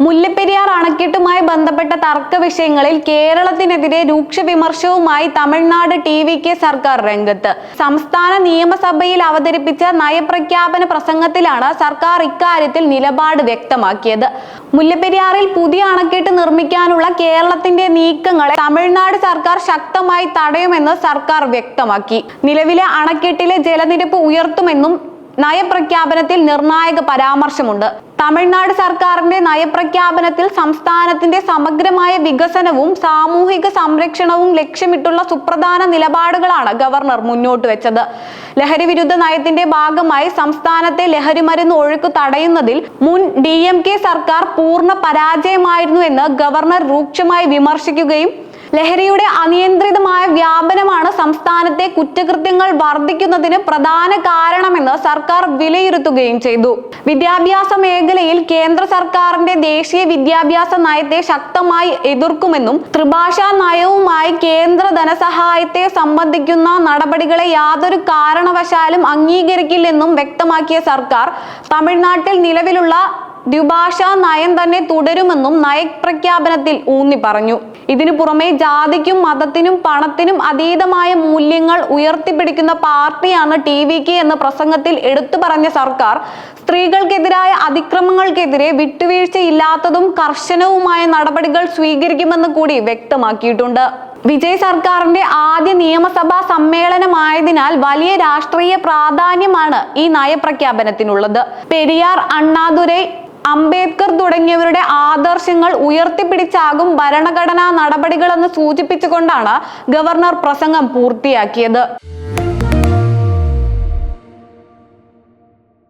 മുല്ലപ്പെരിയാർ അണക്കെട്ടുമായി ബന്ധപ്പെട്ട തർക്ക വിഷയങ്ങളിൽ കേരളത്തിനെതിരെ രൂക്ഷ വിമർശനവുമായി തമിഴ്നാട് ടി.വി.കെ സർക്കാർ രംഗത്ത്. സംസ്ഥാന നിയമസഭയിൽ അവതരിപ്പിച്ച നയപ്രഖ്യാപന പ്രസംഗത്തിലാണ് സർക്കാർ ഇക്കാര്യത്തിൽ നിലപാട് വ്യക്തമാക്കിയത്. മുല്ലപ്പെരിയാറിൽ പുതിയ അണക്കെട്ട് നിർമ്മിക്കാനുള്ള കേരളത്തിന്റെ നീക്കങ്ങളെ തമിഴ്നാട് സർക്കാർ ശക്തമായി തടയുമെന്ന് സർക്കാർ വ്യക്തമാക്കി. നിലവിലെ അണക്കെട്ടിലെ ജലനിരപ്പ് ഉയർത്തുമെന്നും നയപ്രഖ്യാപനത്തിൽ നിർണായക പരാമർശമുണ്ട്. തമിഴ്നാട് സർക്കാരിന്റെ നയപ്രഖ്യാപനത്തിൽ സംസ്ഥാനത്തിന്റെ സമഗ്രമായ വികസനവും സാമൂഹിക സംരക്ഷണവും ലക്ഷ്യമിട്ടുള്ള സുപ്രധാന നിലപാടുകളാണ് ഗവർണർ മുന്നോട്ട് വെച്ചത്. ലഹരി വിരുദ്ധ നയത്തിന്റെ ഭാഗമായി സംസ്ഥാനത്തെ ലഹരിമരുന്ന് ഒഴുക്ക് തടയുന്നതിൽ മുൻ DMK സർക്കാർ പൂർണ്ണ പരാജയമായിരുന്നു എന്ന് ഗവർണർ രൂക്ഷമായി വിമർശിക്കുകയും ലഹരിയുടെ അനിയന്ത്രിതമായ വ്യാപനമാണ് സംസ്ഥാനത്തെ കുറ്റകൃത്യങ്ങൾ വർദ്ധിക്കുന്നതിന് പ്രധാന കാരണമെന്ന് സർക്കാർ വിലയിരുത്തുകയും ചെയ്തു. വിദ്യാഭ്യാസ മേഖലയിൽ കേന്ദ്ര സർക്കാരിന്റെ ദേശീയ വിദ്യാഭ്യാസ നയത്തെ ശക്തമായി എതിർക്കുമെന്നും ത്രിഭാഷാ നയവുമായി കേന്ദ്ര ധനസഹായത്തെ സംബന്ധിക്കുന്ന നടപടികളെ യാതൊരു കാരണവശാലും അംഗീകരിക്കില്ലെന്നും വ്യക്തമാക്കിയ സർക്കാർ തമിഴ്നാട്ടിൽ നിലവിലുള്ള ദ്വിഭാഷാ നയം തന്നെ തുടരുമെന്നും നയപ്രഖ്യാപനത്തിൽ ഊന്നി പറഞ്ഞു. ഇതിനു പുറമെ ജാതിക്കും മതത്തിനും പണത്തിനും അതീതമായ മൂല്യങ്ങൾ ഉയർത്തിപ്പിടിക്കുന്ന പാർട്ടിയാണ് ടി.വി.കെ എന്ന പ്രസംഗത്തിൽ എടുത്തു പറഞ്ഞ സർക്കാർ സ്ത്രീകൾക്കെതിരായ അതിക്രമങ്ങൾക്കെതിരെ വിട്ടുവീഴ്ചയില്ലാത്തതും കർശനവുമായ നടപടികൾ സ്വീകരിക്കുമെന്ന് കൂടി വ്യക്തമാക്കിയിട്ടുണ്ട്. വിജയ് സർക്കാരിന്റെ ആദ്യ നിയമസഭാ സമ്മേളനമായതിനാൽ വലിയ രാഷ്ട്രീയ പ്രാധാന്യമാണ് ഈ നയപ്രഖ്യാപനത്തിനുള്ളത്. പെരിയാർ, അണ്ണാദുരൈ, അംബേദ്കർ തുടങ്ങിയവരുടെ ആദർശങ്ങൾ ഉയർത്തിപ്പിടിച്ചാകും ഭരണഘടനാ നടപടികളെന്ന് സൂചിപ്പിച്ചുകൊണ്ടാണ് ഗവർണർ പ്രസംഗം പൂർത്തിയാക്കിയത്.